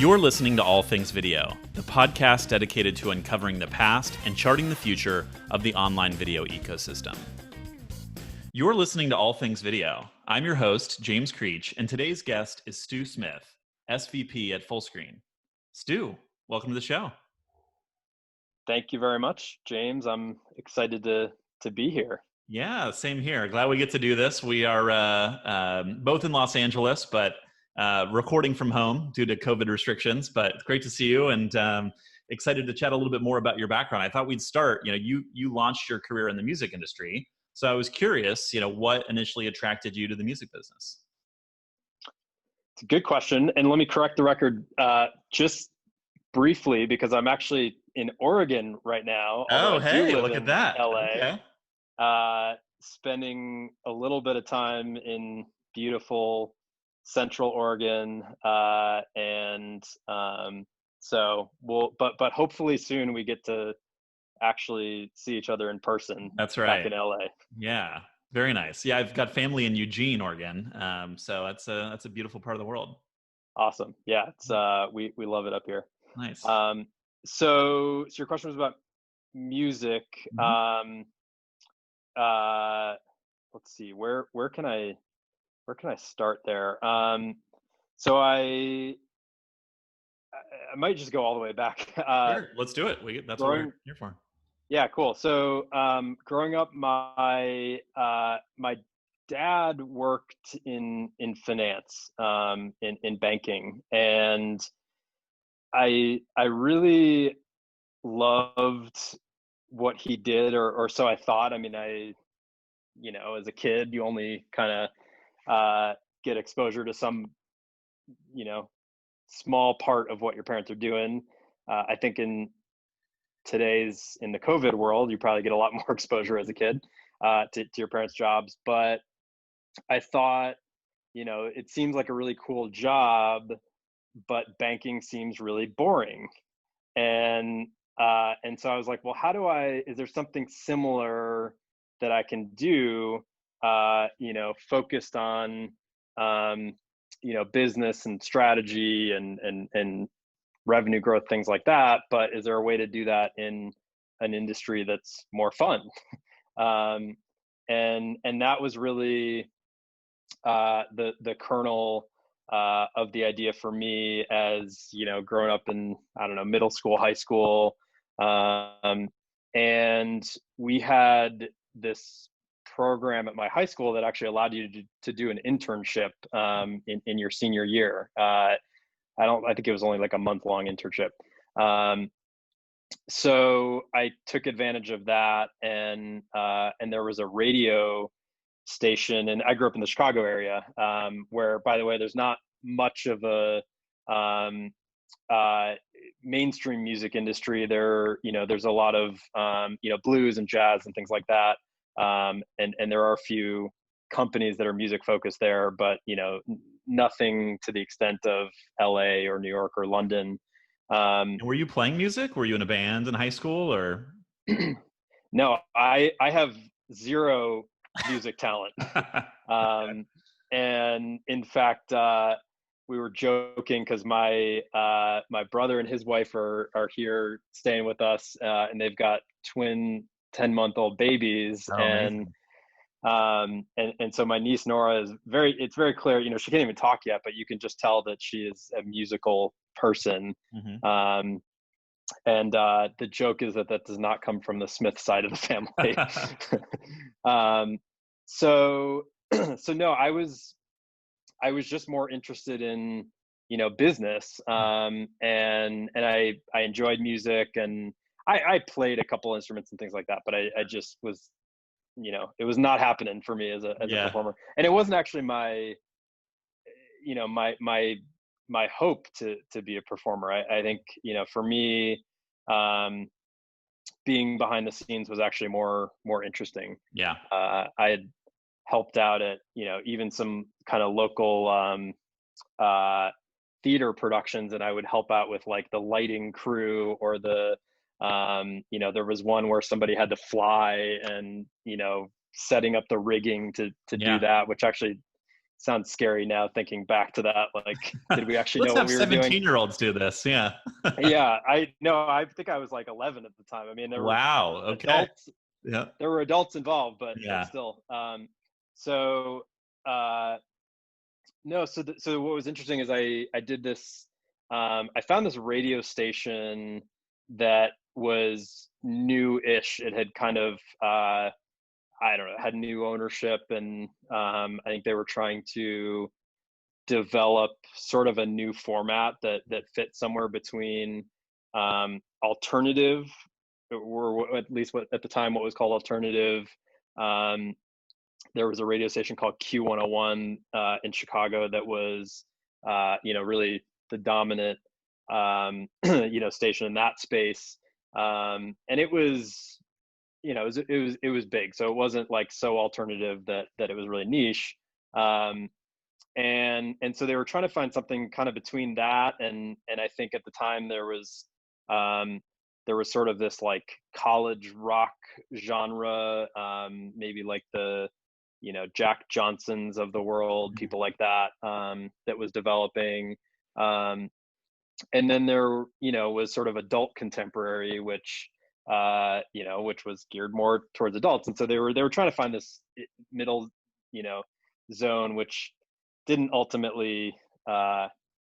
You're listening to All Things Video, the podcast dedicated to uncovering the past and charting the future of the online video ecosystem. You're listening to All Things Video. I'm your host, James Creech, and today's guest is Stu Smith, SVP at Fullscreen. Stu, welcome to the show. Thank you very much, James. I'm excited to be here. Yeah, same here. Glad we get to do this. We are both in Los Angeles, but recording from home due to COVID restrictions, but it's great to see you and excited to chat a little bit more about your background. I thought we'd start, you launched your career in the music industry. So I was curious, what initially attracted you to the music business? It's a good question. And let me correct the record just briefly, because I'm actually in Oregon right now. Oh, hey, look at that. LA, okay. Spending a little bit of time in beautiful Central Oregon, so but hopefully soon we get to actually see each other in person. That's right. Back in LA. Yeah, very nice. Yeah, I've got family in Eugene, Oregon, so that's a beautiful part of the world. Awesome. Yeah, it's we love it up here. Nice. So your question was about music. Mm-hmm. Let's see, where can I start there? So I might just go all the way back. Sure, let's do it. That's what we're here for. Yeah, cool. So growing up, my dad worked in finance, in banking, and I really loved what he did, or so I thought. I mean, as a kid, you only kind of get exposure to some, small part of what your parents are doing. I think in the COVID world, you probably get a lot more exposure as a kid to your parents' jobs. But I thought, it seems like a really cool job, but banking seems really boring. And so I was like, well, is there something similar that I can do, focused on, business and strategy and revenue growth, things like that. But is there a way to do that in an industry that's more fun? And that was really the kernel of the idea for me, as growing up in, middle school, high school, and we had this program at my high school that actually allowed you to do an internship in your senior year. I think it was only like a month-long internship. So I took advantage of that, and there was a radio station, and I grew up in the Chicago area, where, by the way, there's not much of a mainstream music industry. There's a lot of blues and jazz and things like that. And there are a few companies that are music focused there, but nothing to the extent of LA or New York or London. And were you playing music? Were you in a band in high school, or? No, I have zero music talent. And in fact, we were joking because my brother and his wife are here staying with us, and they've got twin 10-month-old babies. Oh, and so my niece Nora it's very clear, she can't even talk yet, but you can just tell that she is a musical person. Mm-hmm. And the joke is that does not come from the Smith side of the family. So no, I was just more interested in, business. And I enjoyed music, and I played a couple instruments and things like that, but I just was, it was not happening for me as a performer. And it wasn't actually my hope to be a performer. I think, for me, being behind the scenes was actually more interesting. Yeah. I had helped out at, even some kind of local theater productions, and I would help out with like the lighting crew, or the there was one where somebody had to fly, and setting up the rigging to do that, which actually sounds scary now thinking back to that. Like, did we actually Let's know what have we were doing? 17-year-olds do this. Yeah. Yeah, I think I was like 11 at the time. I mean, there were Wow. Okay. adults, Yeah. there were adults involved, but Yeah. still. So uh, no, so what was interesting is I did this. I found this radio station that was new-ish. It had kind of I don't know, had new ownership, and I think they were trying to develop sort of a new format that fit somewhere between alternative, or at least what at the time what was called alternative. Um, there was a radio station called Q101 in Chicago that was really the dominant station in that space, and it was it was big, so it wasn't like so alternative that it was really niche. um, and so they were trying to find something kind of between that, and I think at the time um, there was sort of this like college rock genre, maybe like the Jack Johnsons of the world, people like that, that was developing. um, and then there was sort of adult contemporary, which was geared more towards adults, and so they were trying to find this middle you know zone, which didn't ultimately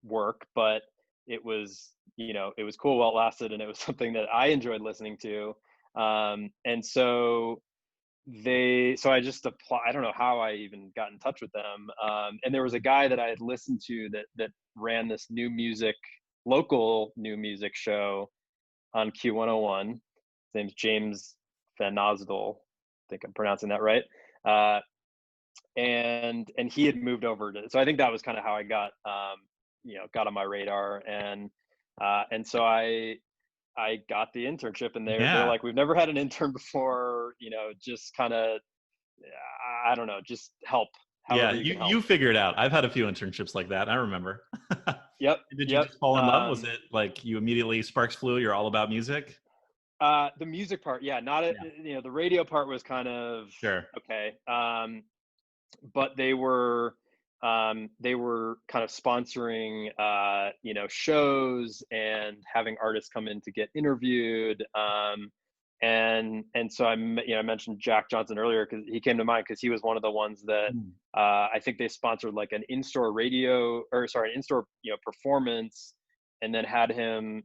work, but it was cool while it lasted, and it was something that I enjoyed listening to. And so I just apply. I don't know how I even got in touch with them. And there was a guy that I had listened to that ran this local new music show on Q101. His name's James Van Nosdol. I think I'm pronouncing that right. And he had moved over so I think that was kind of how I got on my radar. And so I got the internship, and they're Yeah. like, we've never had an intern before, just kind of, I don't know, just help Yeah. however you can help. You figure it out. I've had a few internships like that. I remember. Yep. Did you Yep. just fall in love? Was it like you immediately sparks flew? You're all about music? The music part, yeah, not Yeah. the radio part was kind of Sure. okay. But they were kind of sponsoring shows and having artists come in to get interviewed. And so I mentioned Jack Johnson earlier because he came to mind, because he was one of the ones that Mm. I think they sponsored like an in-store an in-store performance, and then had him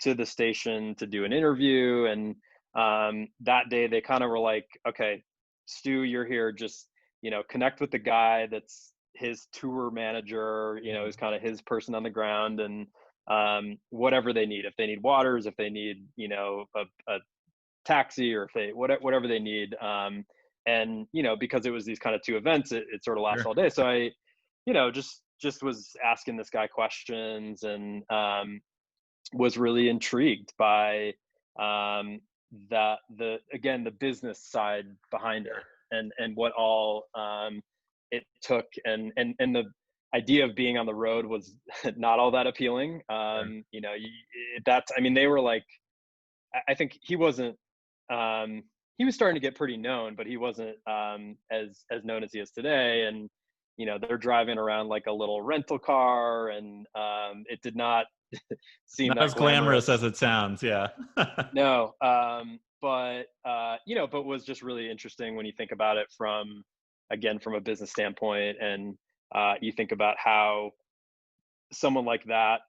to the station to do an interview. And that day they kind of were like, okay, Stu, you're here, just connect with the guy that's his tour manager, is kind of his person on the ground, and whatever they need, if they need waters, if they need a taxi, or if they whatever they need. And because it was these kind of two events, it sort of lasts Sure. all day. So I just was asking this guy questions, and was really intrigued by the business side behind it, and what all it took, and the idea of being on the road was not all that appealing. Sure. That's, I mean, they were like, I think he wasn't, he was starting to get pretty known, but he wasn't as known as he is today. And they're driving around like a little rental car, and it did not seem Not that as glamorous as glamorous. it sounds. Yeah. No, but was just really interesting when you think about it from a business standpoint. And you think about how someone like that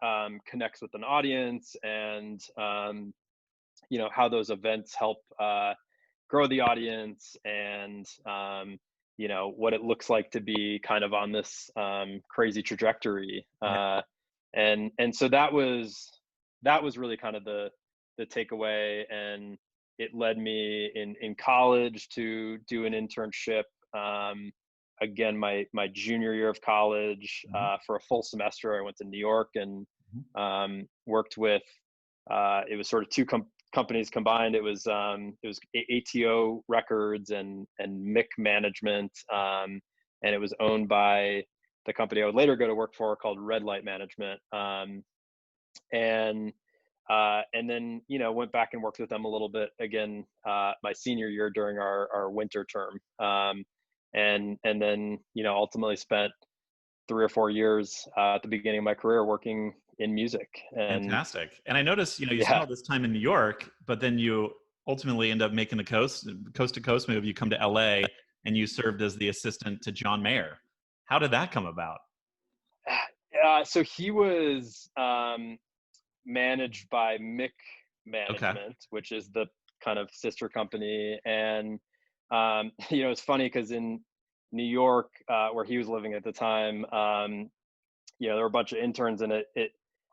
connects with an audience, and how those events help grow the audience, and what it looks like to be kind of on this crazy trajectory. Yeah. And so that was really kind of the takeaway. And it led me in college to do an internship, again, my junior year of college, Mhm. for a full semester. I went to New York, and Mhm. worked with, it was sort of two companies combined. It was ATO Records and Mick Management, and it was owned by the company I would later go to work for, called Red Light Management. And then went back and worked with them a little bit again, my senior year during our winter term. and then, ultimately spent 3 or 4 years at the beginning of my career working in music. And Fantastic. And I noticed, you spent yeah, all this time in New York, but then you ultimately end up making the coast to coast move. You come to LA and you served as the assistant to John Mayer. How did that come about? so he was managed by Mick Okay. Management, which is the kind of sister company. And it's funny because in New York, where he was living at the time, there were a bunch of interns, and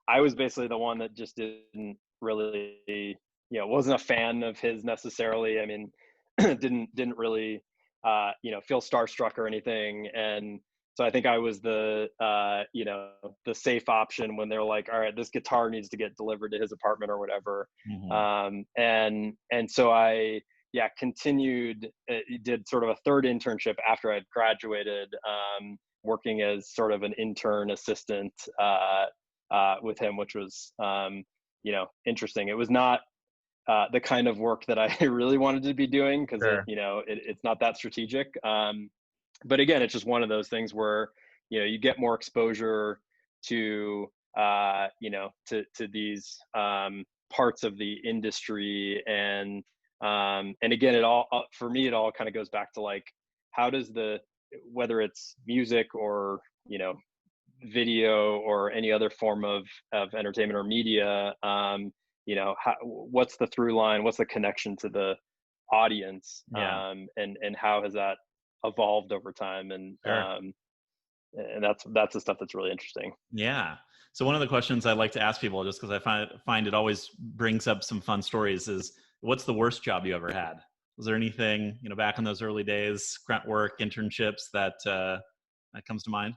I was basically the one that just didn't really, wasn't a fan of his necessarily. I mean, didn't really, feel starstruck or anything. And so I think I was the safe option when they're like, all right, this guitar needs to get delivered to his apartment or whatever. Mm-hmm. And so I, continued, did sort of a third internship after I'd graduated, working as sort of an intern assistant with him, which was, interesting. It was not the kind of work that I really wanted to be doing because Sure. it's not that strategic. But again, it's just one of those things where, you get more exposure to, to these parts of the industry. And again, it all, for me, it all kind of goes back to like, how does whether it's music or, video or any other form of entertainment or media, what's the through line, what's the connection to the audience, Yeah. and how has that evolved over time. Sure. And that's the stuff that's really interesting. Yeah. So one of the questions I like to ask people, just because I find it always brings up some fun stories, is what's the worst job you ever had? Was there anything, back in those early days, grunt work, internships that comes to mind?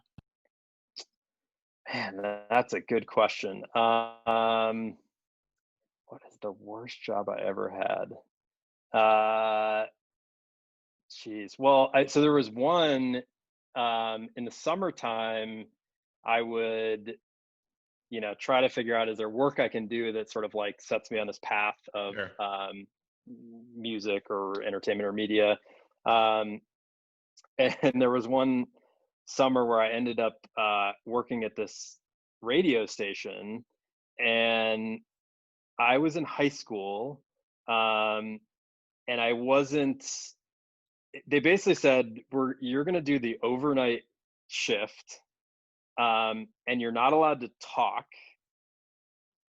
Man, that's a good question. What is the worst job I ever had? Geez. Well, so there was one, in the summertime. I would, try to figure out, is there work I can do that sort of like sets me on this path of Sure. music or entertainment or media. Um, and there was one summer where I ended up working at this radio station, and I was in high school, um, and I wasn't. They basically said, you're going to do the overnight shift, and you're not allowed to talk.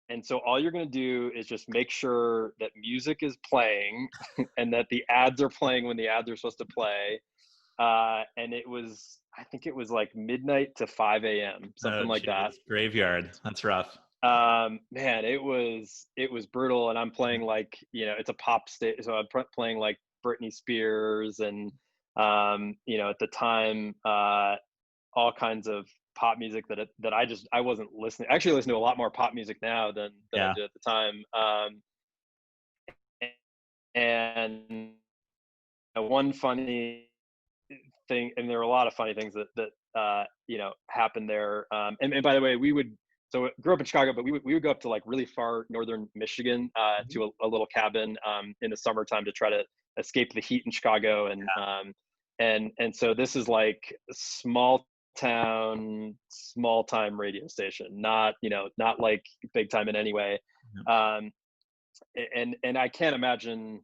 And so all you're going to do is just make sure that music is playing and that the ads are playing when the ads are supposed to play. And I think it was like midnight to 5 a.m., Oh, something like that. geez. Graveyard. That's rough. Man, it was brutal. And I'm playing like, it's a pop state. So I'm playing like Britney Spears and, at the time, all kinds of pop music that I wasn't listening. I actually listen to a lot more pop music now than I Yeah. did at the time. And one funny thing, and there were a lot of funny things that happened there. And by the way, so I grew up in Chicago, but we would go up to like really far northern Michigan, to a little cabin in the summertime to try to escape the heat in Chicago. And so this is like small time radio station, not like big time in any way. Um, and I can't imagine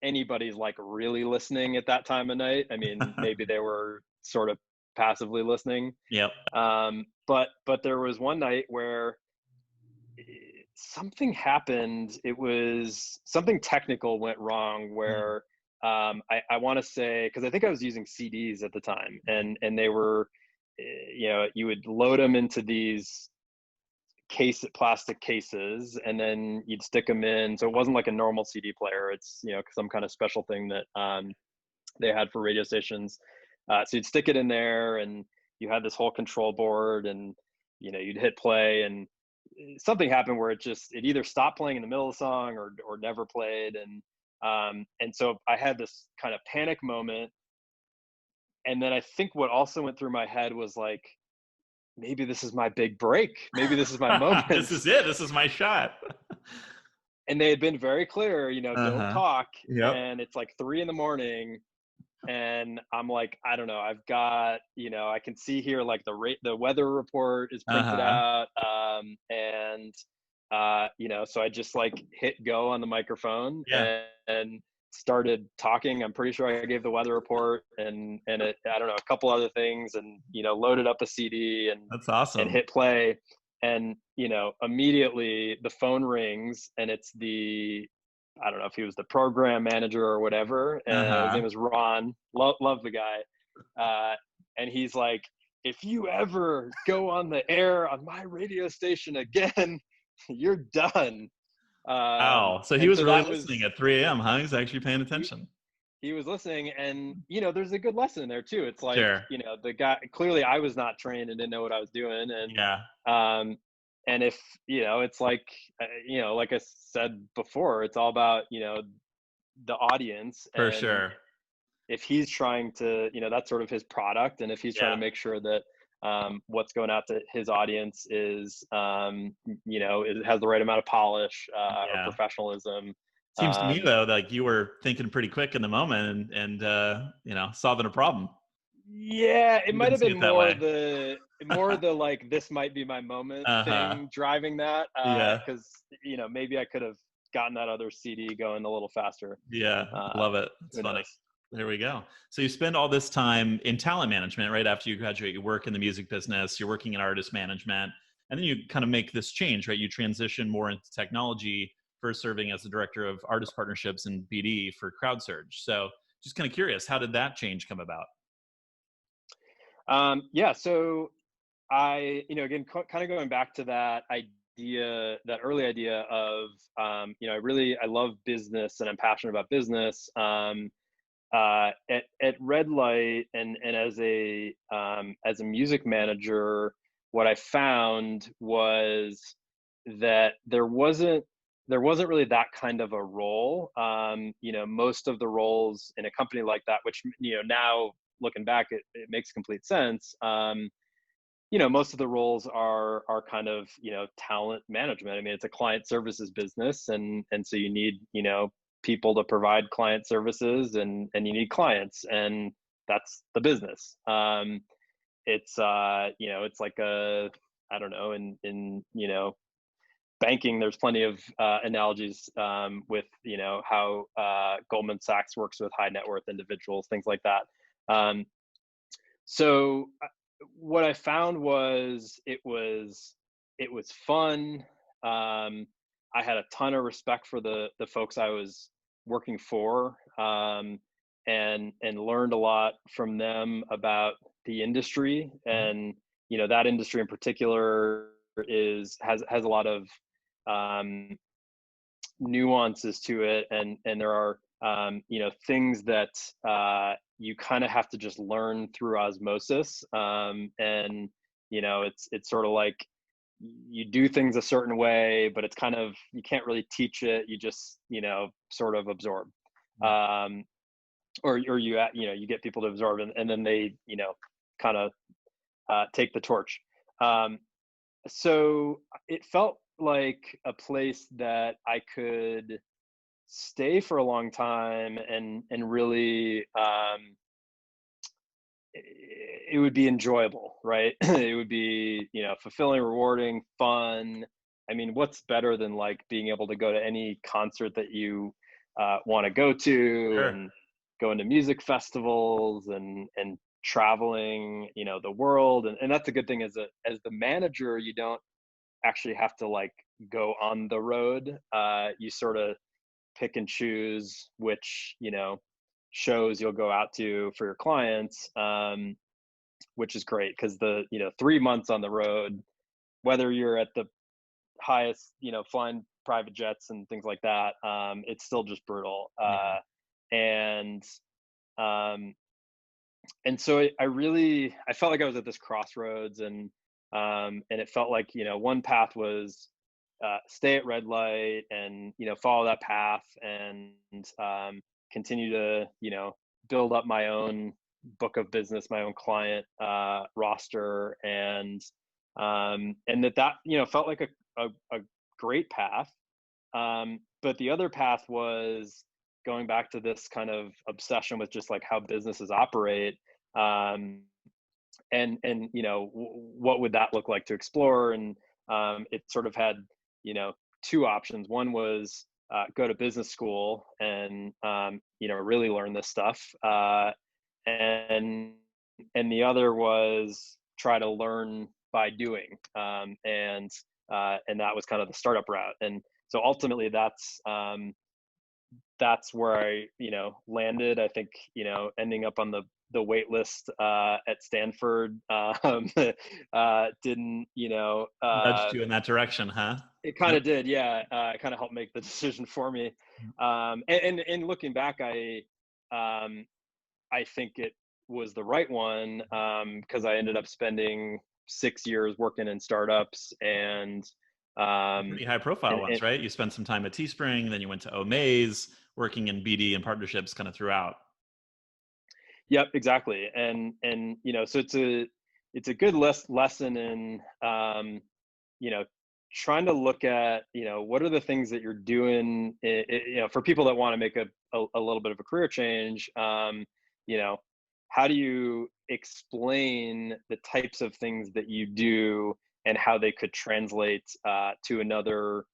anybody's like really listening at that time of night. I mean, maybe they were sort of passively listening. Yep. But there was one night where something happened. It was something technical went wrong where, I want to say, because I think I was using CDs at the time, and they were, you would load them into these plastic cases, and then you'd stick them in. So it wasn't like a normal CD player. It's, some kind of special thing that they had for radio stations. So you'd stick it in there, and you had this whole control board, and you'd hit play, and something happened where it either stopped playing in the middle of the song or never played. And so I had this kind of panic moment. And then I think what also went through my head was like, maybe this is my big break. Maybe this is my moment. This is it. This is my shot. And they had been very clear, don't talk. Yep. And it's like 3 a.m. and I'm like, I don't know, I've got, I can see here like the weather report is printed Uh-huh. out, and so I just like hit go on the microphone Yeah. and started talking. I'm pretty sure I gave the weather report and I don't know, a couple other things, and loaded up a CD That's and awesome. hit play, and immediately the phone rings, and it's the I don't know if he was the program manager or whatever. His name Uh-huh. was Ron. Love the guy. And he's like, if you ever go on the air on my radio station again, you're done. Wow. So he And was so really that listening was at 3 a.m., huh? He's actually paying he attention. he was listening, and there's a good lesson there too. It's like, Sure. the guy, clearly I was not trained and didn't know what I was doing, Yeah, um and if it's like, like I said before, it's all about the audience, for and sure. if he's trying to, that's sort of his product, and if he's trying Yeah. to make sure that what's going out to his audience is it has the right amount of polish, or Yeah. professionalism. Seems to me um though, like you were thinking pretty quick in the moment and solving a problem. yeah, it You might didn't have see been it that way. more the like, this might be my moment Uh-huh. thing driving that, Yeah. because maybe I could have gotten that other CD going a little faster. Yeah. uh Love it. It's who funny. knows. There we go. So you spend all this time in talent management, right? After you graduate, you work in the music business, you're working in artist management, and then you kind of make this change, right? You transition more into technology, first serving as the director of artist partnerships and BD for CrowdSurge. So just kind of curious, how did that change come about? Yeah, so I, again, kind of going back to that idea, that early idea of, I love business and I'm passionate about business. At Red Light, and as a music manager, what I found was that there wasn't really that kind of a role. Most of the roles in a company like that, which now looking back, it makes complete sense. Most of the roles are kind of talent management. I mean, it's a client services business, and so you need people to provide client services, and you need clients, and that's the business. It's like a, I don't know, in banking, there's plenty of analogies, with how Goldman Sachs works with high net worth individuals, things like that. Um, so what I found was it was fun. I had a ton of respect for the folks I was working for, and learned a lot from them about the industry, and that industry in particular has a lot of um, nuances to it, and there are things that you kind of have to just learn through osmosis, and it's sort of like you do things a certain way, but it's kind of, you can't really teach it, you just sort of absorb, um, or you get people to absorb, and then they kind of take the torch. um, so it felt like a place that I could stay for a long time, and really, it would be enjoyable, right? It would be fulfilling, rewarding, fun. I mean, what's better than like being able to go to any concert that you want to go to, Sure. and going to music festivals, and traveling the world, and that's a good thing. As the manager, you don't actually have to like go on the road. You sort of pick and choose which shows you'll go out to for your clients, which is great, because the 3 months on the road, whether you're at the highest, flying private jets and things like that, it's still just brutal. Yeah. And um, and so I felt like I was at this crossroads, and it felt like one path was stay at Red Light, and follow that path, and continue to build up my own book of business, my own client roster, and that felt like a great path. But the other path was going back to this kind of obsession with just like how businesses operate, and what would that look like to explore. And it sort of had two options. One was go to business school and really learn this stuff, and the other was try to learn by doing, and that was kind of the startup route. And so ultimately that's where I landed. I think ending up on the wait list at Stanford didn't Nudged you in that direction, huh? it kind of did, yeah. It kind of helped make the decision for me. And looking back, I think it was the right one, because I ended up spending 6 years working in startups and pretty high profile ones, right? You spent some time at Teespring, then you went to Omaze, working in BD and partnerships kind of throughout. Yep, exactly. And so it's a good lesson in trying to look at what are the things that you're doing, for people that want to make a little bit of a career change. How do you explain the types of things that you do and how they could translate to another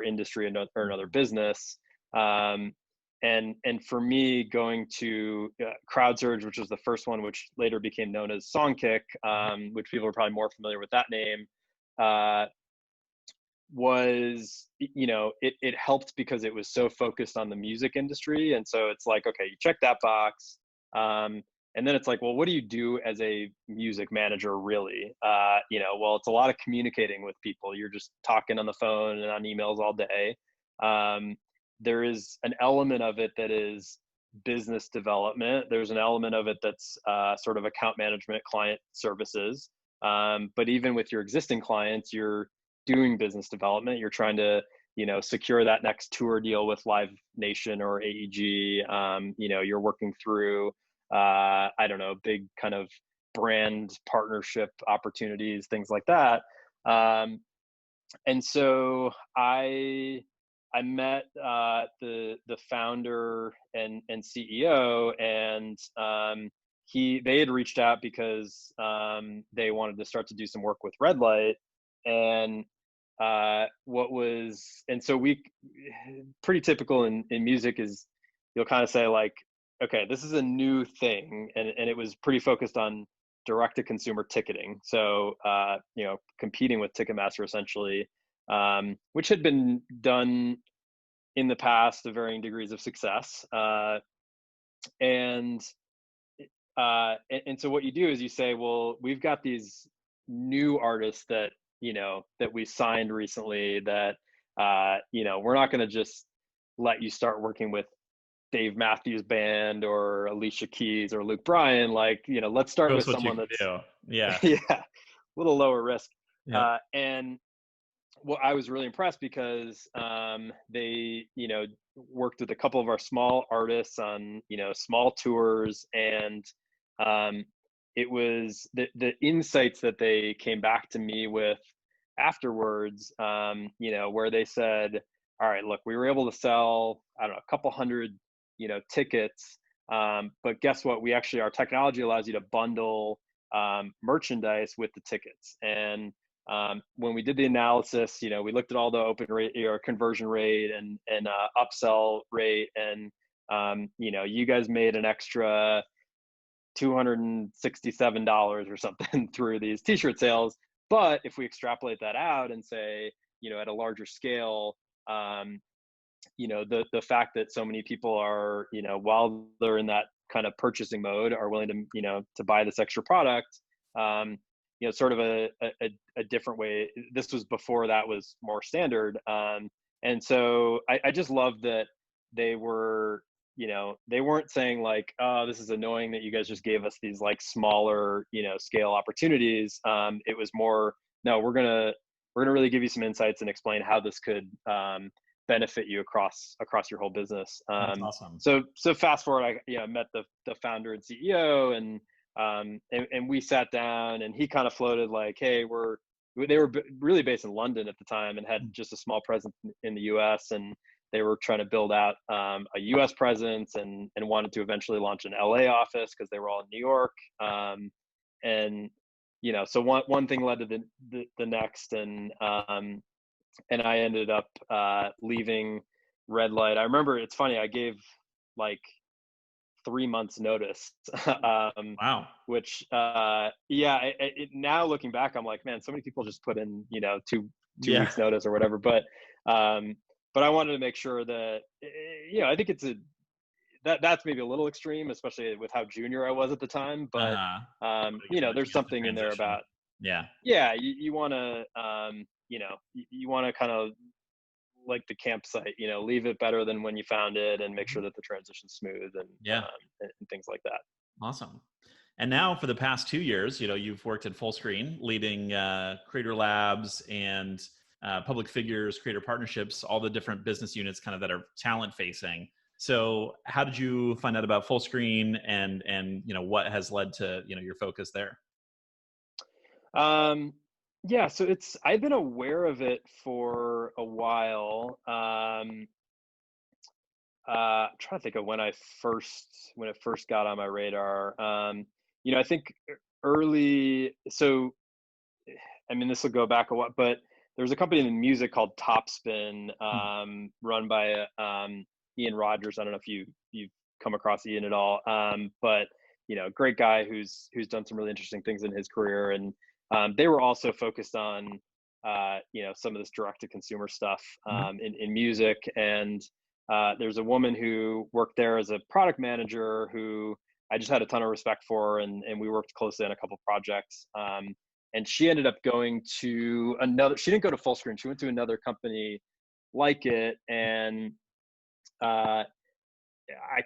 industry or another business. And for me, going to CrowdSurge, which was the first one, which later became known as Songkick, which people are probably more familiar with that name, was, it helped because it was so focused on the music industry. And so it's like, okay, you check that box. And then it's like, well, what do you do as a music manager, really? Well, it's a lot of communicating with people. You're just talking on the phone and on emails all day. There is an element of it that is business development. There's an element of it that's sort of account management, client services. But even with your existing clients, you're doing business development. You're trying to, secure that next tour deal with Live Nation or AEG. You're working through, big kind of brand partnership opportunities, things like that. And so I met the founder and CEO, and they had reached out because they wanted to start to do some work with Red Light. And so we, pretty typical in music is you'll kind of say like, okay, this is a new thing. And it was pretty focused on direct to consumer ticketing. So, competing with Ticketmaster essentially, which had been done in the past to varying degrees of success. And so what you do is you say, well, we've got these new artists that we signed recently that, we're not going to just let you start working with Dave Matthews Band or Alicia Keys or Luke Bryan. Like, let's start with someone that's yeah, a little lower risk. Yeah. And well, I was really impressed because they, worked with a couple of our small artists on, small tours, and it was the insights that they came back to me with afterwards, where they said, all right, look, we were able to sell, I don't know, a couple hundred, tickets. But guess what? Our technology allows you to bundle merchandise with the tickets. And when we did the analysis, we looked at all the open rate or conversion rate and upsell rate, and you guys made an extra $267 or something through these t-shirt sales. But if we extrapolate that out and say, at a larger scale, the fact that so many people are, while they're in that kind of purchasing mode, are willing to, to buy this extra product, sort of a different way. This was before that was more standard. And so I just love that they were, they weren't saying like, oh, this is annoying that you guys just gave us these like smaller, scale opportunities. It was more, no, we're going to really give you some insights and explain how this could benefit you across your whole business. That's awesome. So fast forward, I met the founder and CEO, and we sat down, and he kind of floated like, hey, they were really based in London at the time and had just a small presence in the US. And they were trying to build out a US presence and wanted to eventually launch an LA office because they were all in New York. And, so one thing led to the next. And I ended up leaving Red Light. I remember, it's funny, I gave like 3 months notice. Wow. Which, now looking back, I'm like, man, so many people just put in, two weeks notice or whatever. But I wanted to make sure that, I think that's maybe a little extreme, especially with how junior I was at the time. But, there's something in there about, you want to, you want to kind of, like the campsite, leave it better than when you found it, and make sure that the transition's smooth and things like that. Awesome. And now for the past 2 years, you've worked at Fullscreen, leading Creator Labs and public figures, creator partnerships, all the different business units kind of that are talent facing. So how did you find out about Fullscreen, and what has led to, your focus there? So I've been aware of it for a while. Trying to think of when it first got on my radar. I think early, this will go back a while, but there was a company in music called Topspin, run by Ian Rogers. I don't know if you've come across Ian at all, but great guy who's done some really interesting things in his career. And they were also focused on some of this direct to consumer stuff in music. And there's a woman who worked there as a product manager who I just had a ton of respect for, and we worked closely on a couple projects. And she ended up going to she didn't go to Fullscreen, she went to another company like it. And I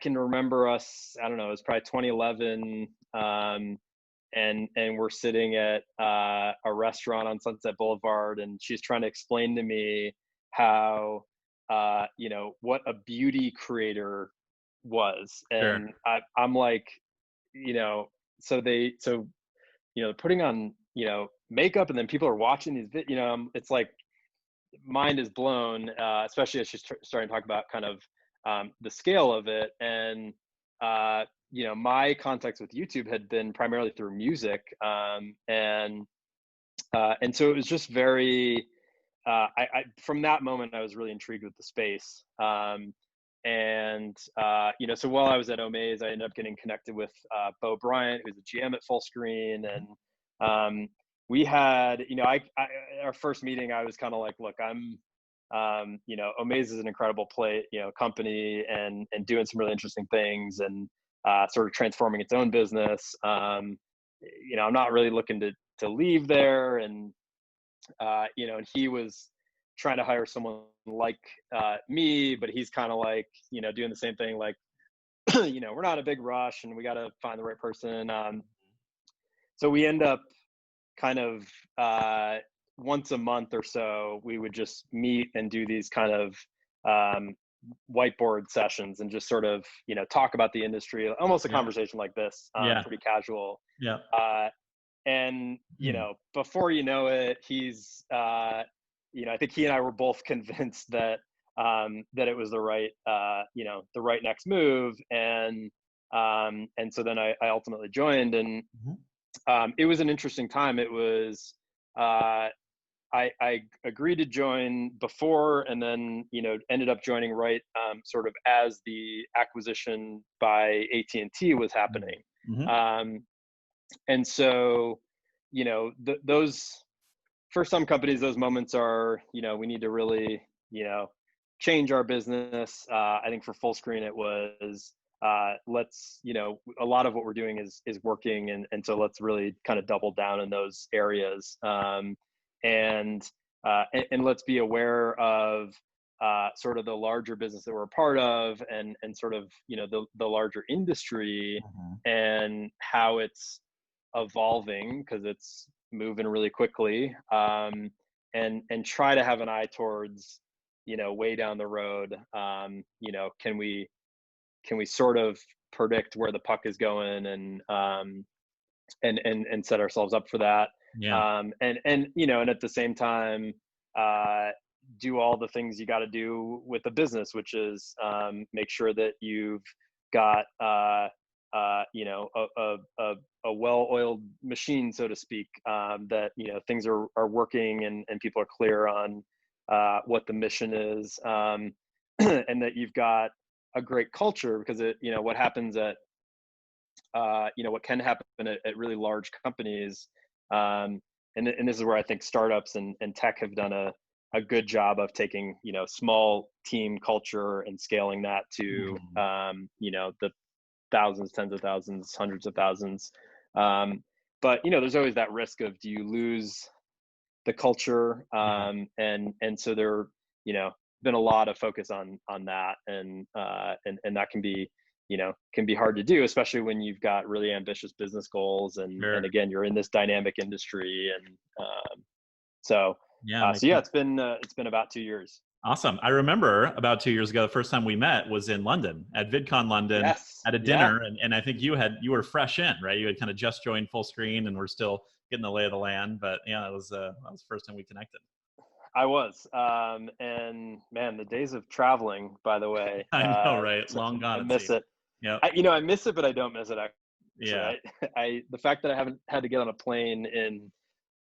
can remember us, I don't know, it was probably 2011, and we're sitting at a restaurant on Sunset Boulevard, and she's trying to explain to me how what a beauty creator was. And I'm like, putting on makeup, and then people are watching these it's like mind is blown, especially as she's starting to talk about kind of the scale of it. And my contacts with YouTube had been primarily through music, and so it was just very I from that moment I was really intrigued with the space. So while I was at Omaze, I ended up getting connected with Bo Bryant, who's a GM at Fullscreen. And we had, our first meeting, I was kind of like, look, I'm, Omaze is an incredible company, and doing some really interesting things, and sort of transforming its own business. I'm not really looking to leave there. And, and he was trying to hire someone like me, but he's kind of like, doing the same thing, like, we're not in a big rush and we got to find the right person. So we end up kind of once a month or so, we would just meet and do these kind of whiteboard sessions, and just sort of, talk about the industry, almost a conversation like this, pretty casual. And, before you know it, he's, I think he and I were both convinced that that it was the right, the right next move. And so then I ultimately joined, and it was an interesting time. It was, I agreed to join before, and then, ended up joining right sort of as the acquisition by AT&T was happening. And so, those, for some companies, those moments are, we need to really, change our business. I think for Fullscreen, it was, let's, a lot of what we're doing is working. And so let's really kind of double down in those areas. And let's be aware of sort of the larger business that we're a part of, and sort of, the larger industry, and how it's evolving, because it's moving really quickly, and try to have an eye towards, way down the road, can we sort of predict where the puck is going, and set ourselves up for that. And at the same time, do all the things you got to do with a business, which is make sure that you've got you know, a well-oiled machine, so to speak, that, you know, things are working and people are clear on what the mission is, and that you've got a great culture, because it, you know, what happens at you know, what can happen at really large companies, and this is where I think startups and tech have done a good job of taking, you know, small team culture and scaling that to you know, the thousands, tens of thousands, hundreds of thousands. But you know, there's always that risk of, do you lose the culture? And so there, you know, been a lot of focus on that, and that can be, you know, can be hard to do, especially when you've got really ambitious business goals, and again, you're in this dynamic industry, and so yeah, it's been about 2 years. Awesome. I remember about 2 years ago, the first time we met was in London at VidCon London. Yes. At a dinner. And I think you were fresh in, right? You had kind of just joined Fullscreen and we're still getting the lay of the land. But yeah, that was the first time we connected. I was. And man, the days of traveling, by the way. I know, right? Long gone. I miss it. Yeah. You know, I miss it, but I don't miss it, actually. Yeah. The fact that I haven't had to get on a plane in,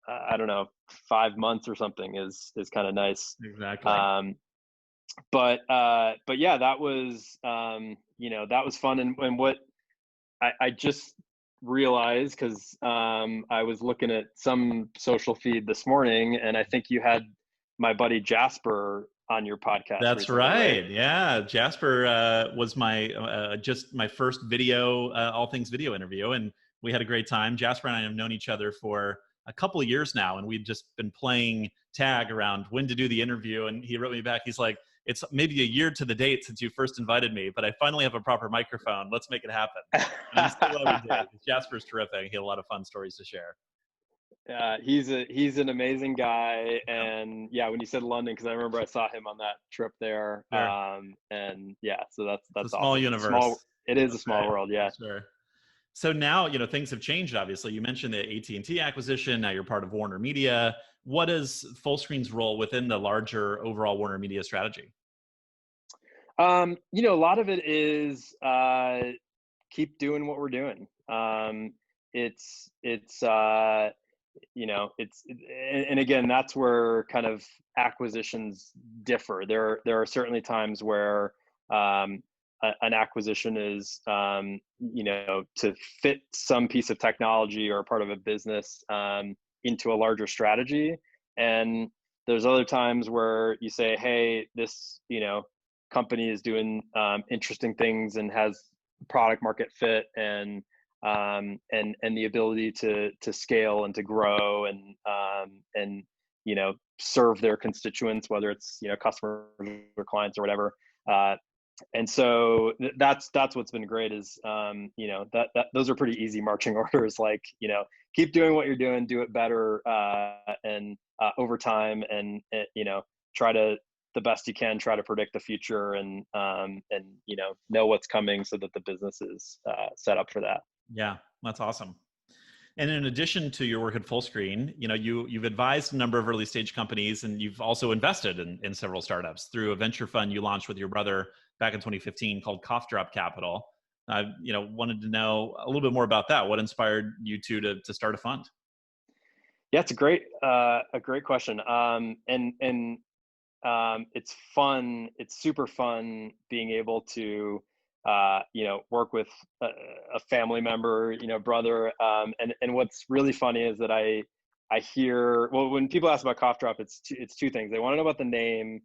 I don't know, 5 months or something is kind of nice. Exactly. But yeah, that was, you know, that was fun. And what I just realized, because I was looking at some social feed this morning, and I think you had my buddy Jasper on your podcast. That's recently, right. Yeah. Jasper was my just my first video, all things video interview. And we had a great time. Jasper and I have known each other for a couple of years now, and we've just been playing tag around when to do the interview. And he wrote me back. He's like, it's maybe a year to the date since you first invited me, but I finally have a proper microphone. Let's make it happen. And I'm so glad we did. Jasper's terrific. He had a lot of fun stories to share. He's an amazing guy. And yeah, when you said London, because I remember I saw him on that trip there. Sure. And yeah, so that's a small awesome. universe. It is a small world. Yeah. Sure. So now, you know, things have changed, obviously. You mentioned the AT&T acquisition. Now you're part of Warner Media. What is Fullscreen's role within the larger overall Warner Media strategy? You know, a lot of it is keep doing what we're doing. It's you know, and again, that's where kind of acquisitions differ. There are certainly times where an acquisition is, you know, to fit some piece of technology or part of a business into a larger strategy. And there's other times where you say, hey, this, you know, company is doing interesting things and has product market fit, and the ability to scale and to grow, and you know, serve their constituents, whether it's, you know, customers or clients or whatever. And so that's what's been great, is you know, that those are pretty easy marching orders, like, you know, keep doing what you're doing, do it better, and over time, and you know, try to, the best you can, try to predict the future, and you know what's coming, so that the business is set up for that. Yeah, that's awesome. And in addition to your work at Fullscreen, you know, you've advised a number of early stage companies, and you've also invested in several startups through a venture fund you launched with your brother back in 2015 called Coughdrop Capital. You know, wanted to know a little bit more about that. What inspired you two to start a fund? Yeah, it's a great question. It's fun. It's super fun being able to, you know, work with a family member, you know, brother. And what's really funny is that I hear, well, when people ask about Coughdrop, it's two things. They want to know about the name,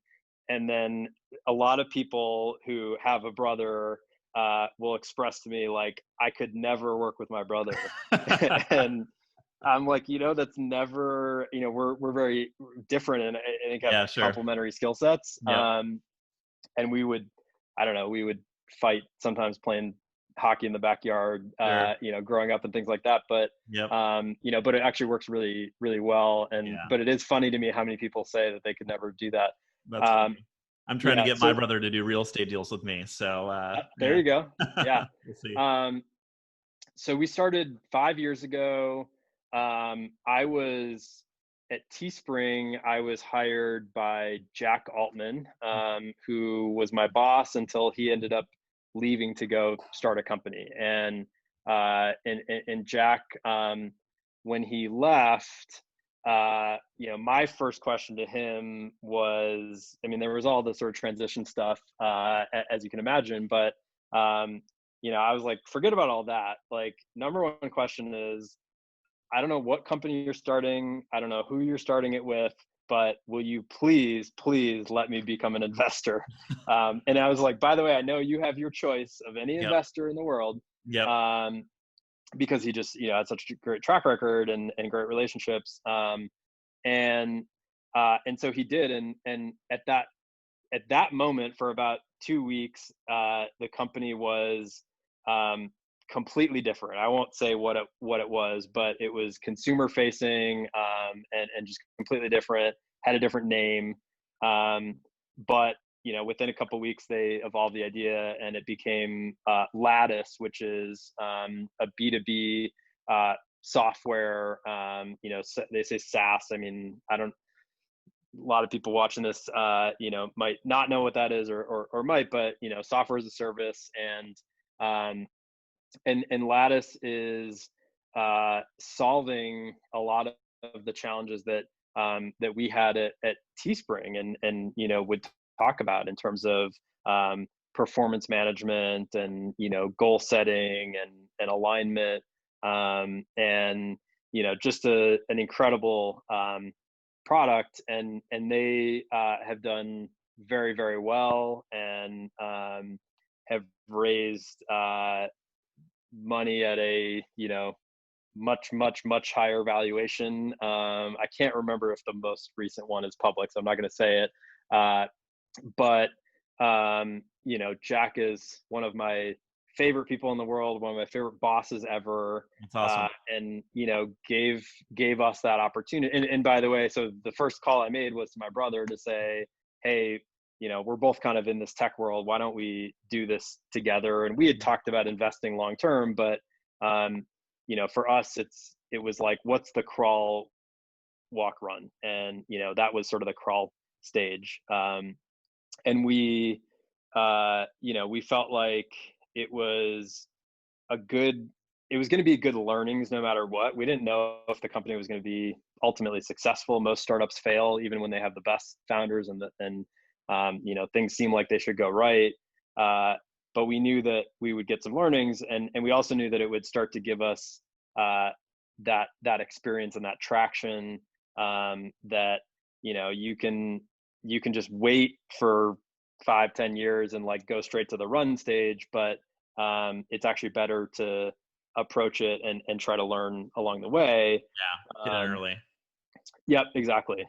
and then a lot of people who have a brother will express to me, like, I could never work with my brother. And I'm like, you know, that's never, you know, we're very different, and I think have complementary skill sets. Yep. And we would fight sometimes playing hockey in the backyard, you know, growing up and things like that. But, you know, but it actually works really, really well. And, but it is funny to me how many people say that they could never do that. That's funny. I'm trying to get my brother to do real estate deals with me. So there you go. Yeah. We'll see. So we started 5 years ago. I was at Teespring, I was hired by Jack Altman, who was my boss until he ended up leaving to go start a company. And Jack, when he left, my first question to him was, I mean, there was all the sort of transition stuff, as you can imagine, but I was like, forget about all that. Like, number one question is, I don't know what company you're starting. I don't know who you're starting it with, but will you please let me become an investor? And I was like, by the way, I know you have your choice of any investor in the world. Yep. Because he just, had such a great track record and great relationships. And so he did. And at that moment, for about 2 weeks, the company was completely different. I won't say what it was, but it was consumer facing, and just completely different, had a different name. But within a couple of weeks, they evolved the idea, and it became Lattice, which is a B2B software. They say SaaS. I mean, a lot of people watching this, might not know what that is, or might, but software as a service, and Lattice is solving a lot of the challenges that we had at Teespring, and would talk about in terms of performance management, and goal setting, and alignment, and just an incredible product, and they have done very, very well, and have raised money at a much higher valuation. I can't remember if the most recent one is public, so I'm not going to say it. But Jack is one of my favorite people in the world, one of my favorite bosses ever. That's awesome. And gave us that opportunity. And by the way, so the first call I made was to my brother to say, hey, we're both kind of in this tech world. Why don't we do this together? And we had talked about investing long term, but for us, it was like, what's the crawl, walk, run? And that was sort of the crawl stage. And we felt like it was going to be good learnings no matter what. We didn't know if the company was going to be ultimately successful. Most startups fail even when they have the best founders, and things seem like they should go right. But we knew that we would get some learnings, and we also knew that it would start to give us that experience and that traction, that you can just wait for 5-10 years and like go straight to the run stage, but it's actually better to approach it and try to learn along the way. Get in early. Yep, exactly.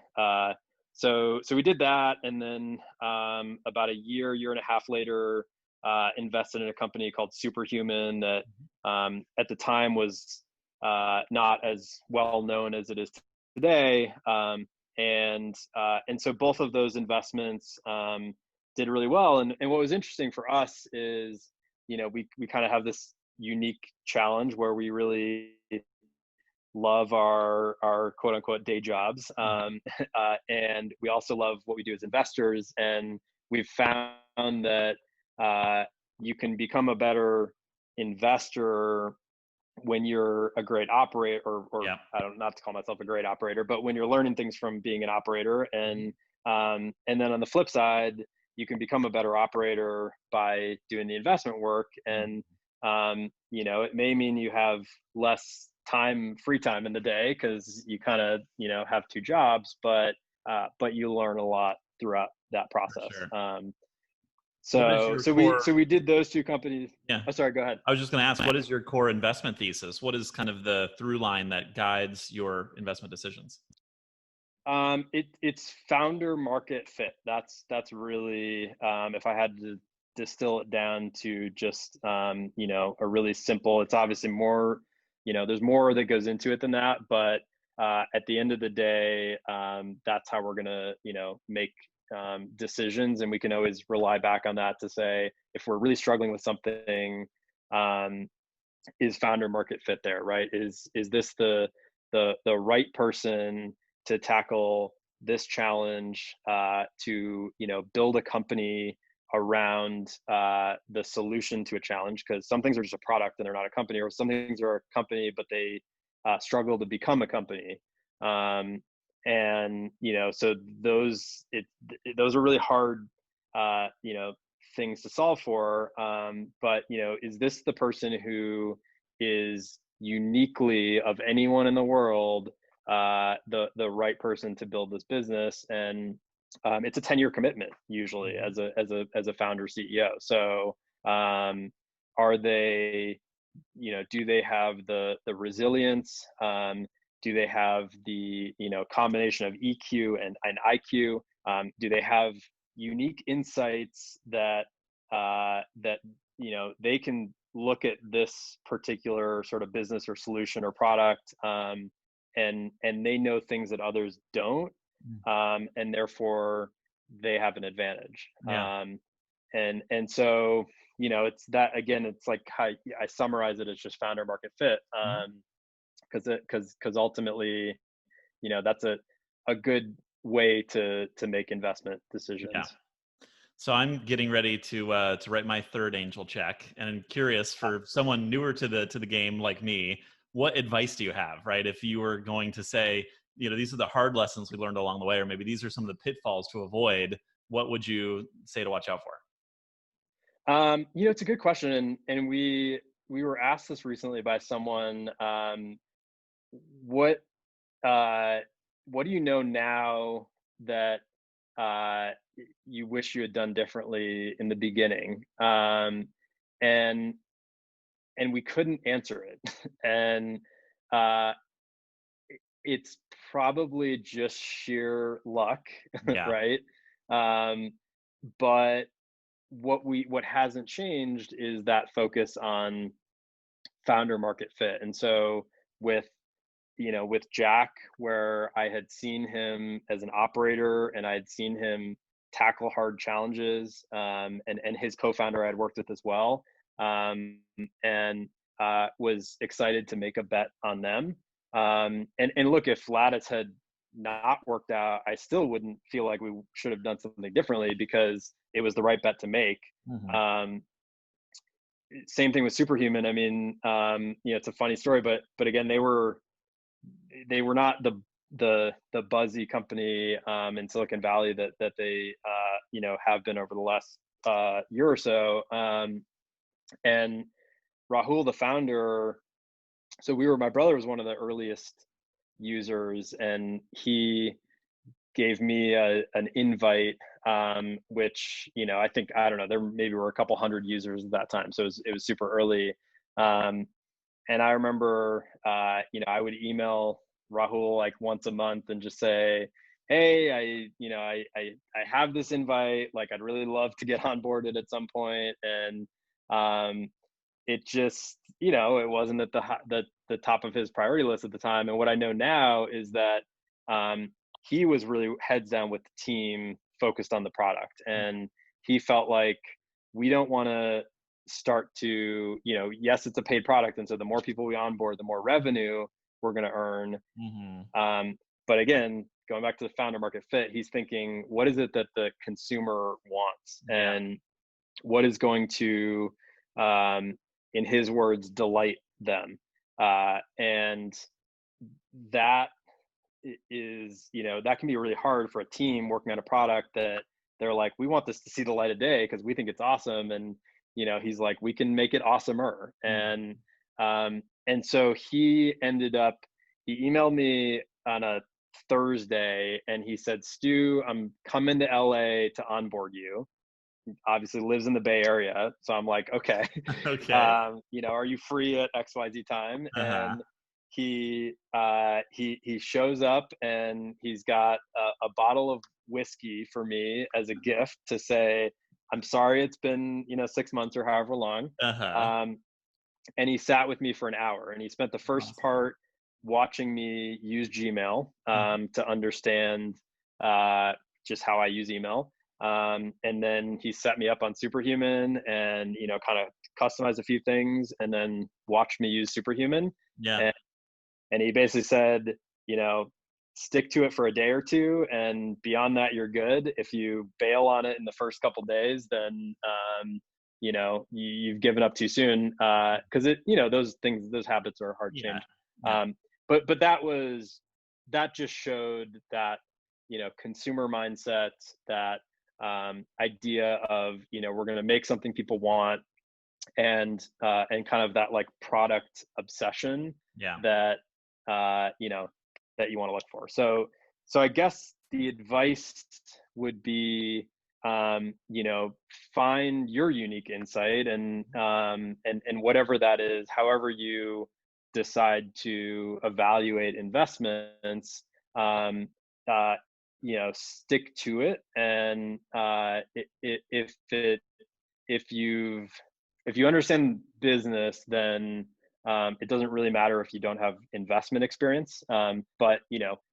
So we did that, and then about a year and a half later, invested in a company called Superhuman that at the time was not as well known as it is today. And so both of those investments did really well. And what was interesting for us is, we kind of have this unique challenge where we really love our quote unquote day jobs. And we also love what we do as investors. And we've found that you can become a better investor when you're a great operator, or I don't, not to call myself a great operator, but when you're learning things from being an operator. And then on the flip side, you can become a better operator by doing the investment work. And it may mean you have less free time in the day, because you kind of have two jobs, but you learn a lot throughout that process. Sure. So we did those two companies. Yeah. Oh, sorry, go ahead. I was just going to ask, what is your core investment thesis? What is kind of the through line that guides your investment decisions? It's founder market fit. That's really, if I had to distill it down to just, a really simple, it's obviously more, there's more that goes into it than that, but at the end of the day, that's how we're going to, make decisions. And we can always rely back on that to say, if we're really struggling with something, is founder market fit there, right? Is this the right person to tackle this challenge, to, build a company around the solution to a challenge, because some things are just a product and they're not a company, or some things are a company but they struggle to become a company. And so those are really hard things to solve for. But is this the person who is uniquely, of anyone in the world, the right person to build this business? And it's a 10-year commitment usually as a founder CEO. So are they, do they have the resilience? Do they have the combination of EQ and IQ? Do they have unique insights that they can look at this particular sort of business or solution or product, and they know things that others don't, and therefore they have an advantage. Yeah. And so it's that, again, it's like how I summarize it as just founder market fit, because ultimately that's a good way to make investment decisions. Yeah. So I'm getting ready to write my third angel check, and I'm curious, for someone newer to the game like me, what advice do you have, right? If you were going to say, these are the hard lessons we learned along the way, or maybe these are some of the pitfalls to avoid, what would you say to watch out for? It's a good question, and we were asked this recently by someone. What do you know now that you wish you had done differently in the beginning? And we couldn't answer it. And it's probably just sheer luck, Yeah. right? But what hasn't changed is that focus on founder market fit. And so with Jack, where I had seen him as an operator and I had seen him tackle hard challenges, and his co-founder I had worked with as well, and was excited to make a bet on them. And look, if Lattice had not worked out, I still wouldn't feel like we should have done something differently, because it was the right bet to make. Same thing with Superhuman. I mean, it's a funny story, but again, they were not the buzzy company in Silicon Valley that they have been over the last year or so. And Rahul, the founder, so my brother was one of the earliest users, and he gave me an invite, which I think, I don't know, there maybe were a couple hundred users at that time, so it was super early. And I remember I would email Rahul like once a month and just say, hey, I have this invite, like I'd really love to get onboarded at some point. And it just, it wasn't at the top of his priority list at the time. And what I know now is that he was really heads down with the team, focused on the product. And he felt like, we don't want to start to, yes, it's a paid product, and so the more people we onboard, the more revenue we're going to earn. But again, going back to the founder market fit, he's thinking, what is it that the consumer wants, and what is going to, in his words, delight them? And that is, that can be really hard for a team working on a product that they're like, we want this to see the light of day because we think it's awesome. And he's like, we can make it awesomer. And so he emailed me on a Thursday, and he said, Stu, I'm coming to LA to onboard you. Obviously lives in the Bay Area. So I'm like, okay. Are you free at XYZ time? And he shows up, and he's got a bottle of whiskey for me as a gift to say, I'm sorry it's been 6 months or however long. And he sat with me for an hour, and he spent the first part watching me use Gmail to understand just how I use email. And then he set me up on Superhuman and kind of customized a few things, and then watched me use Superhuman. And he basically said, stick to it for a day or two, and beyond that, you're good. If you bail on it in the first couple days, then you've given up too soon, because those habits are hard to change. Yeah. But that just showed that consumer mindset, that idea of we're going to make something people want, and kind of that like product obsession that that you want to look for. So I guess the advice would be, find your unique insight, and whatever that is, however you decide to evaluate investments, stick to it. And if you understand business, then it doesn't really matter if you don't have investment experience, but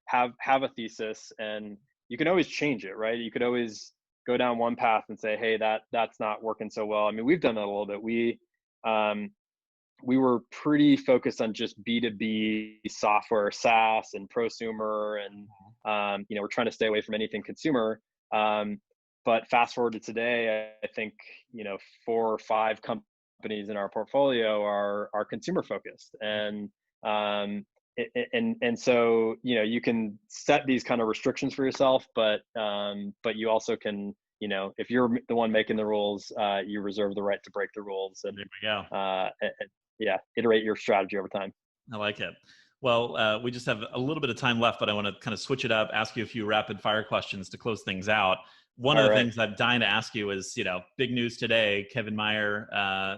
have a thesis, and you can always change it, right? You could always go down one path and say, hey, that's not working so well. I mean, we've done that a little bit. We were pretty focused on just B2B software, SaaS and prosumer, and we're trying to stay away from anything consumer. But fast forward to today, I think 4 or 5 companies in our portfolio are consumer focused, and so you can set these kind of restrictions for yourself, but you also can, if you're the one making the rules, you reserve the right to break the rules. And there we go. Iterate your strategy over time. I like it. Well, we just have a little bit of time left, but I want to kind of switch it up, ask you a few rapid fire questions to close things out. One of the things I'm dying to ask you is, big news today. Kevin Mayer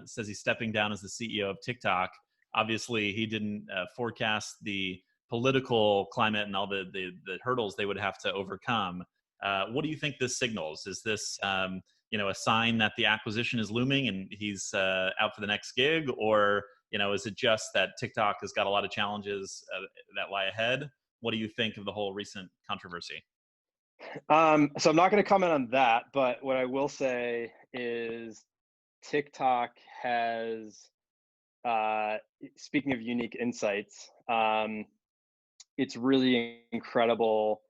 says he's stepping down as the CEO of TikTok. Obviously, he didn't forecast the political climate and all the hurdles they would have to overcome. What do you think this signals? Is this a sign that the acquisition is looming and he's out for the next gig, or is it just that TikTok has got a lot of challenges that lie ahead? What do you think of the whole recent controversy? So I'm not going to comment on that, but what I will say is TikTok has, speaking of unique insights, it's really incredible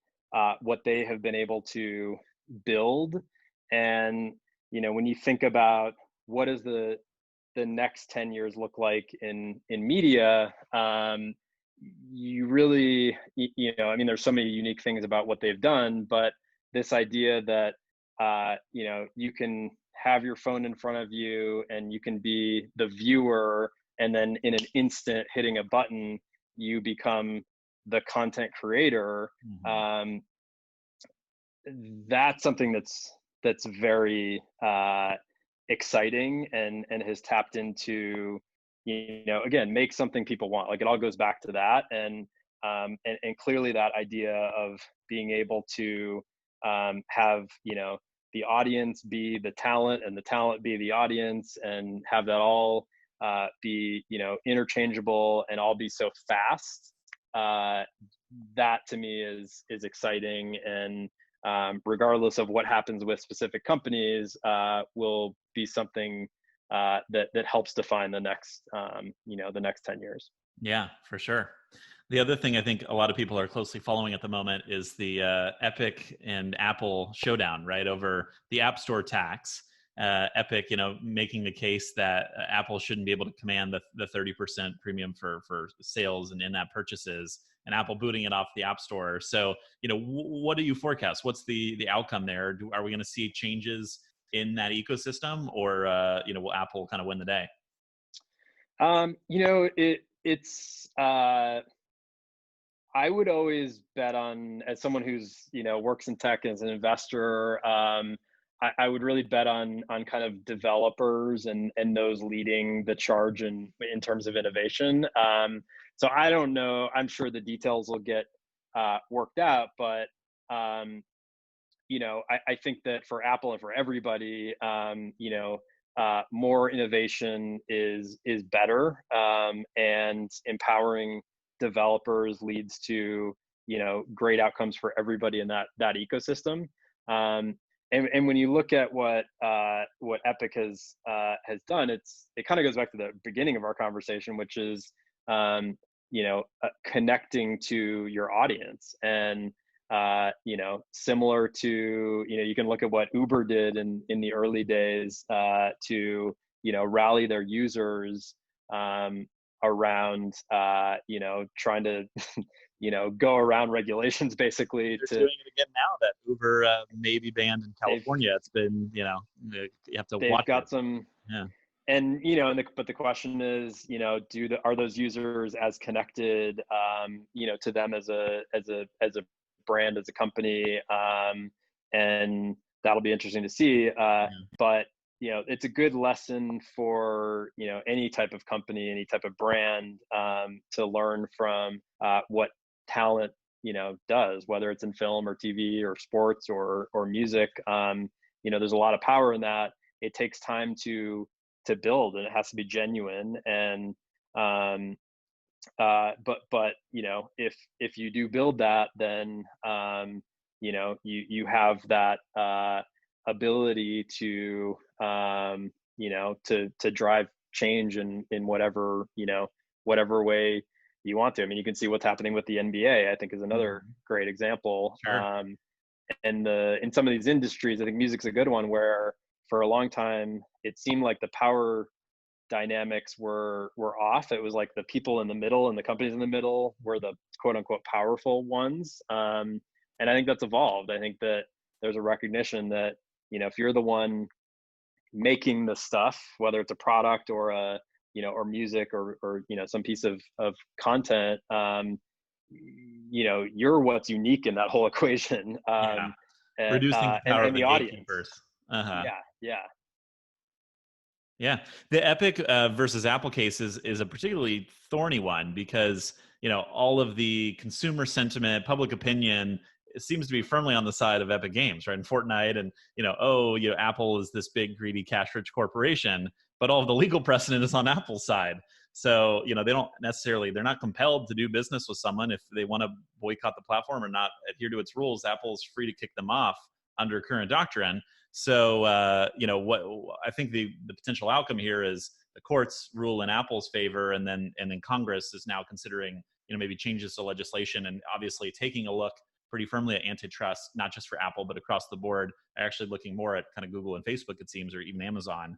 what they have been able to build. And when you think about what does the next 10 years look like in media, you really, there's so many unique things about what they've done, but this idea that, you can have your phone in front of you and you can be the viewer, and then in an instant hitting a button, you become the content creator. Mm-hmm. That's something that's very exciting, and has tapped into, again, make something people want. Like, it all goes back to that. And clearly that idea of being able to have, the audience be the talent and the talent be the audience, and have that all be, interchangeable and all be so fast. That to me is exciting. And regardless of what happens with specific companies, will be something that helps define the next, the next 10 years. Yeah, for sure. The other thing I think a lot of people are closely following at the moment is the Epic and Apple showdown, right, over the App Store tax. Epic, making the case that Apple shouldn't be able to command the 30% premium for sales and in-app purchases, and Apple booting it off the App Store. So, what do you forecast? What's the outcome there? Are we going to see changes in that ecosystem, or will Apple kind of win the day? It's I would always bet on, as someone who's works in tech as an investor, I would really bet on kind of developers and those leading the charge in terms of innovation. So I don't know. I'm sure the details will get worked out, but I think that for Apple and for everybody, more innovation is better, and empowering developers leads to great outcomes for everybody in that ecosystem. And when you look at what Epic has done, it kind of goes back to the beginning of our conversation, which is connecting to your audience. And similar to, you can look at what Uber did in the early days to, rally their users around, trying to, go around regulations basically. They're doing it again now that Uber may be banned in California. It's been, you have to they've watch got it. some, Yeah. and but the question is, are those users as connected, to them as a brand, as a company, and that'll be interesting to see. But it's a good lesson for any type of company, any type of brand, to learn from what talent does, whether it's in film or TV or sports or music. There's a lot of power in that. It takes time to build, and it has to be genuine. And but if you do build that, then you have that ability to to drive change in whatever whatever way you want to. I mean, you can see what's happening with the NBA, I think, is another great example. Sure. And in some of these industries, I think music's a good one, where for a long time it seemed like the power dynamics were off. It was like the people in the middle and the companies in the middle were the quote unquote powerful ones. And I think that's evolved. I think that there's a recognition that, if you're the one making the stuff, whether it's a product or a, or music or some piece of content, you're what's unique in that whole equation. Reducing the power of the audience. gatekeepers. Yeah. The Epic versus Apple case is a particularly thorny one because, all of the consumer sentiment, public opinion, it seems to be firmly on the side of Epic Games, right? And Fortnite and, Apple is this big, greedy, cash-rich corporation, but all of the legal precedent is on Apple's side. So, they're not compelled to do business with someone. If they want to boycott the platform or not adhere to its rules, Apple's free to kick them off under current doctrine. So, what I think the potential outcome here is the courts rule in Apple's favor, and then Congress is now considering, maybe changes to legislation, and obviously taking a look pretty firmly at antitrust, not just for Apple, but across the board, actually looking more at kind of Google and Facebook, it seems, or even Amazon,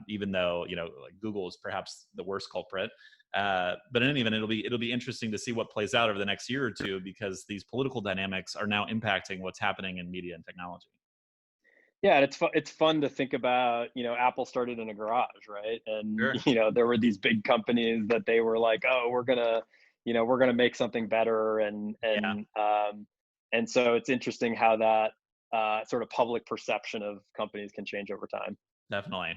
even though, like Google is perhaps the worst culprit. But in any event, it'll be interesting to see what plays out over the next year or two, because these political dynamics are now impacting what's happening in media and technology. Yeah, and it's fun to think about, Apple started in a garage, right? And, Sure. There were these big companies that they were like, oh, we're gonna make something better. And so it's interesting how that sort of public perception of companies can change over time. Definitely.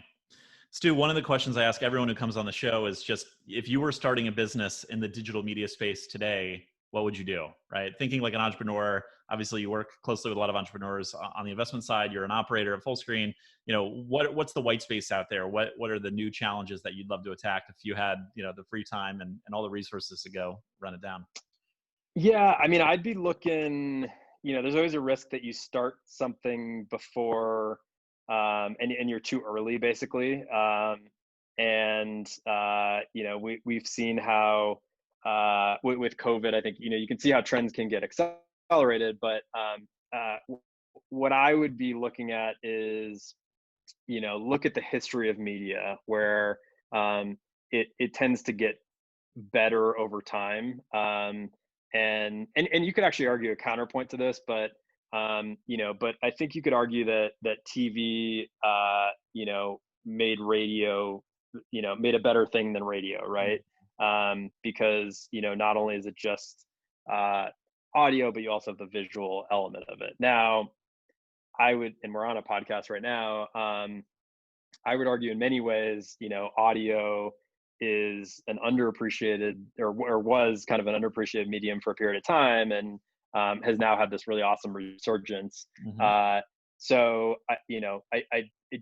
Stu, one of the questions I ask everyone who comes on the show is just, if you were starting a business in the digital media space today, what would you do, right? Thinking like an entrepreneur, obviously you work closely with a lot of entrepreneurs on the investment side. You're an operator at Fullscreen. What's the white space out there? What are the new challenges that you'd love to attack if you had, the free time and all the resources to go run it down? Yeah, I mean, I'd be looking, there's always a risk that you start something before, and you're too early, basically. We've seen how, with COVID, I think, you can see how trends can get accelerated, but what I would be looking at is, look at the history of media, where it tends to get better over time. And you could actually argue a counterpoint to this, but but I think you could argue that TV, made radio, made a better thing than radio, right? Because not only is it just audio, but you also have the visual element of it. Now, and we're on a podcast right now, I would argue in many ways, audio is an underappreciated, or was kind of an underappreciated medium for a period of time, and has now had this really awesome resurgence. So I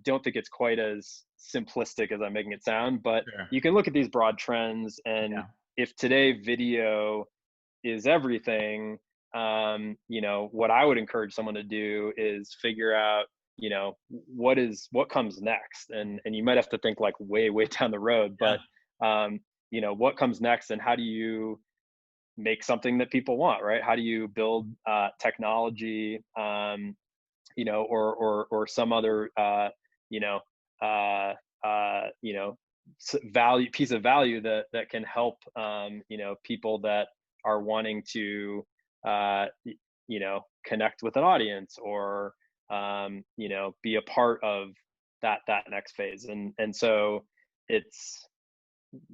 don't think it's quite as simplistic as I'm making it sound, but Sure. You can look at these broad trends, and if today video is everything, what I would encourage someone to do is figure out, what comes next, and you might have to think like way down the road, but what comes next, and how do you make something that people want, right? How do you build technology, or some other, piece of value that can help, people that are wanting to, connect with an audience, or, be a part of that next phase. And so it's,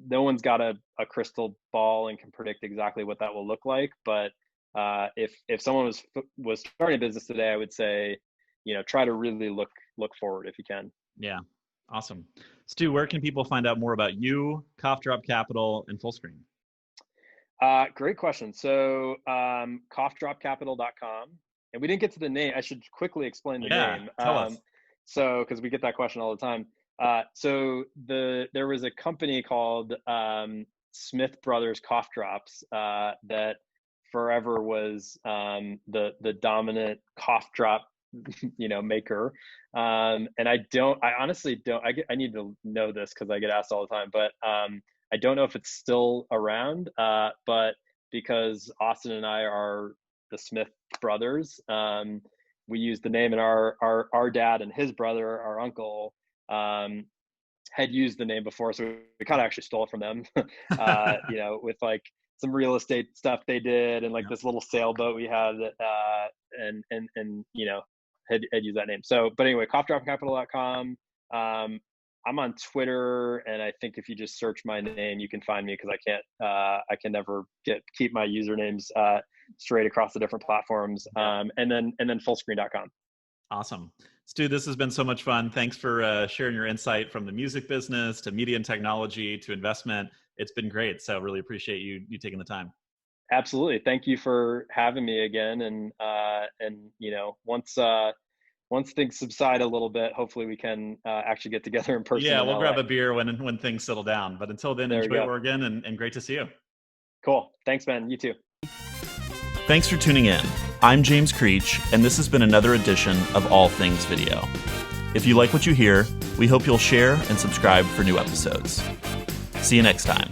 no one's got a crystal ball and can predict exactly what that will look like. But if someone was starting a business today, I would say, try to really look forward if you can. Yeah. Awesome. Stu, where can people find out more about you, Coughdrop Capital, and Fullscreen? Great question. So coughdropcapital.com. And we didn't get to the name. I should quickly explain the name. Tell us. So, because we get that question all the time. So there was a company called Smith Brothers Cough Drops that forever was the dominant cough drop maker. And I honestly don't. I need to know this because I get asked all the time. But I don't know if it's still around. But because Austin and I are the Smith brothers, we use the name, and our dad and his brother, our uncle, had used the name before, so we kind of actually stole it from them. With like some real estate stuff they did, and like this little sailboat we had, and had used that name. So, but anyway, coughdropcapital.com. I'm on Twitter, and I think if you just search my name, you can find me, because I can never keep my usernames straight across the different platforms. And then fullscreen.com. Awesome. Stu, this has been so much fun. Thanks for sharing your insight from the music business to media and technology to investment. It's been great. So really appreciate you taking the time. Absolutely. Thank you for having me again. And once things subside a little bit, hopefully we can actually get together in person. Yeah, we'll grab a beer when things settle down. But until then, enjoy Oregon, and great to see you. Cool. Thanks, man. You too. Thanks for tuning in. I'm James Creech, and this has been another edition of All Things Video. If you like what you hear, we hope you'll share and subscribe for new episodes. See you next time.